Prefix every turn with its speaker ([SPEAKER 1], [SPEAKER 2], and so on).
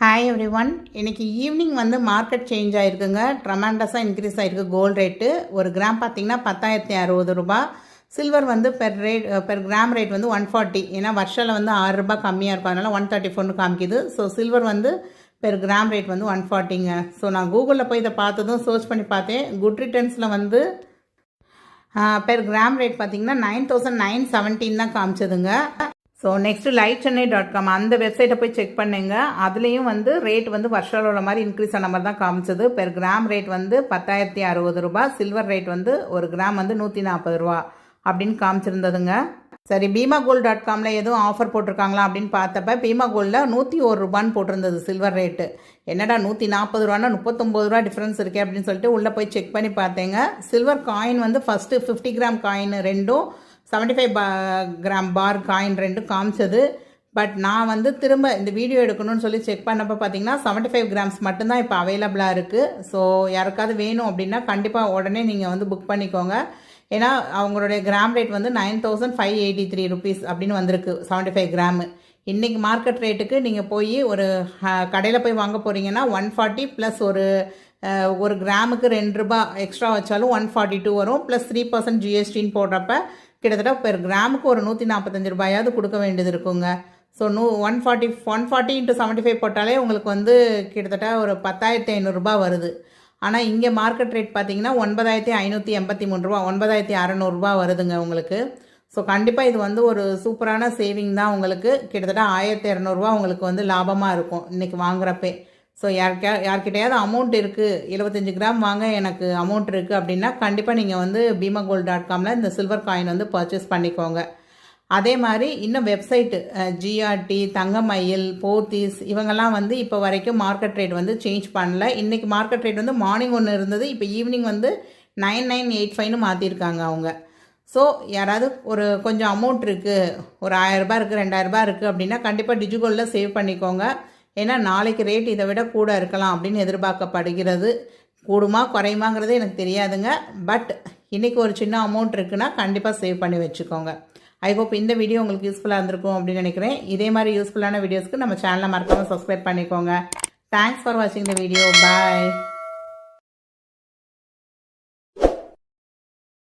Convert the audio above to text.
[SPEAKER 1] Hi every one. இன்றைக்கி evening வந்து market change ஆகிருக்குங்க. ட்ரமாண்டஸாக increase ஆகிருக்கு. கோல்டு ரேட்டு ஒரு கிராம் பார்த்திங்கன்னா 10,060 ரூபா. சில்வர் வந்து பெர் கிராம் ரேட் வந்து 140. ஏன்னா வருஷத்தில் வந்து 6 ரூபா கம்மியாக இருக்கும், அதனால் 134 காமிக்குது. ஸோ சில்வர் வந்து பெர் கிராம் ரேட் வந்து 140ங்க. ஸோ நான் கூகுளில் போய் இதை பார்த்ததும் சர்ச் பண்ணி பார்த்தேன். குட் ரிட்டர்ன்ஸில் வந்து பெர் கிராம் ரேட் பார்த்திங்கன்னா 9,917 தான் காமிச்சதுங்க. ஸோ நெக்ஸ்ட்டு lightchennai.com அந்த வெப்சைட்டை போய் செக் பண்ணுங்க. அதுலேயும் வந்து ரேட் வந்து வருஷாலோட மாதிரி இன்க்ரீஸ் ஆன மாதிரி தான் காமிச்சது. பெர் கிராம் ரேட் வந்து 10,060 ரூபா. சில்வர் ரேட் வந்து ஒரு கிராம் வந்து 140 ரூபா அப்படின்னு காமிச்சிருந்ததுங்க. சரி, BIMAgold.comல எதுவும் ஆஃபர் போட்டிருக்காங்களா அப்படின்னு பார்த்தப்ப பீமா கோல்டில் 101 ரூபான்னு போட்டிருந்தது சில்வர் ரேட்டு. என்னடா 140 ரூபான்னா 39 ரூபா டிஃப்ரென்ஸ் இருக்கே அப்படின்னு சொல்லிட்டு உள்ளே போய் செக் பண்ணி பார்த்தேங்க. சில்வர் காயின் வந்து ஃபஸ்ட்டு 50 கிராம் காயின் ரெண்டும் 75 கிராம் பார் காயின் ரெண்டும் காமிச்சது. பட் நான் வந்து திரும்ப இந்த வீடியோ எடுக்கணும்னு சொல்லி செக் பண்ணப்போ பார்த்தீங்கன்னா 75 கிராம்ஸ் மட்டும்தான் இப்போ அவைலபிளாக இருக்குது. ஸோ யாருக்காவது வேணும் அப்படின்னா கண்டிப்பாக உடனே நீங்கள் வந்து புக் பண்ணிக்கோங்க. ஏன்னா அவங்களுடைய கிராம் ரேட் வந்து 9,583 ருபீஸ் அப்படின்னு வந்திருக்கு 75 கிராமு. இன்றைக்கி மார்க்கெட் ரேட்டுக்கு நீங்கள் போய் ஒரு கடையில் போய் வாங்க போகிறீங்கன்னா 140 ப்ளஸ் ஒரு கிராமுக்கு 2 ரூபா எக்ஸ்ட்ரா வச்சாலும் 142 வரும். ப்ளஸ் 3% GSTன்னு போடுறப்ப கிட்டத்தட்ட பெர் கிராமுக்கு ஒரு 145 ரூபாயாவது கொடுக்க வேண்டியது இருக்குங்க. ஸோ 140 இன்ட்டு 75 போட்டாலே உங்களுக்கு வந்து கிட்டத்தட்ட ஒரு 10,500 ரூபா வருது. ஆனால் இங்கே மார்க்கெட் ரேட் பார்த்தீங்கன்னா 9,583 ரூபா, 9,600 ரூபா வருதுங்க உங்களுக்கு. ஸோ கண்டிப்பாக இது வந்து ஒரு சூப்பரான சேவிங் தான் உங்களுக்கு. கிட்டத்தட்ட 1,200 ரூபா உங்களுக்கு வந்து லாபமாக இருக்கும் இன்றைக்கி வாங்குறப்பே. ஸோ யார்கிட்டையாவது அமௌண்ட் இருக்குது, 75 கிராம் வாங்க எனக்கு அமௌண்ட் இருக்குது அப்படின்னா கண்டிப்பாக நீங்கள் வந்து BIMAgold.comல இந்த சில்வர் காயின் வந்து பர்ச்சேஸ் பண்ணிக்கோங்க. அதே மாதிரி இன்னும் வெப்சைட்டு GRT, தங்கமயில், போத்தீஸ் இவங்கெல்லாம் வந்து இப்போ வரைக்கும் மார்க்கெட் ரேட் வந்து சேஞ்ச் பண்ணல. இன்றைக்கி மார்க்கெட் ரேட் வந்து மார்னிங் ஒன்று இருந்தது, இப்போ ஈவினிங் வந்து 9985ன்னு மாற்றிருக்காங்க அவங்க. ஸோ யாராவது ஒரு கொஞ்சம் அமௌண்ட் இருக்குது, ஒரு 1000 ரூபா இருக்குது, 2000 ரூபா இருக்குது அப்படின்னா கண்டிப்பாக டிஜிகோல்டில் சேவ் பண்ணிக்கோங்க. ஏன்னா நாளைக்கு ரேட் இதை விட கூட இருக்கலாம் அப்படின்னு எதிர்பார்க்கப்படுகிறது. கூடுமா குறையுமாங்கிறது எனக்கு தெரியாதுங்க. பட் இன்றைக்கி ஒரு சின்ன அமௌண்ட் இருக்குன்னா கண்டிப்பாக சேவ் பண்ணி வச்சுக்கோங்க. ஐ ஹோப் இந்த வீடியோ உங்களுக்கு யூஸ்ஃபுல்லாக இருந்திருக்கும் அப்படின்னு நினைக்கிறேன். இதே மாதிரி யூஸ்ஃபுல்லான வீடியோஸ்க்கு நம்ம சேனலை மறக்காமல் சப்ஸ்கிரைப் பண்ணிக்கோங்க. தேங்க்ஸ் ஃபார் வாட்சிங் த வீடியோ. பாய்.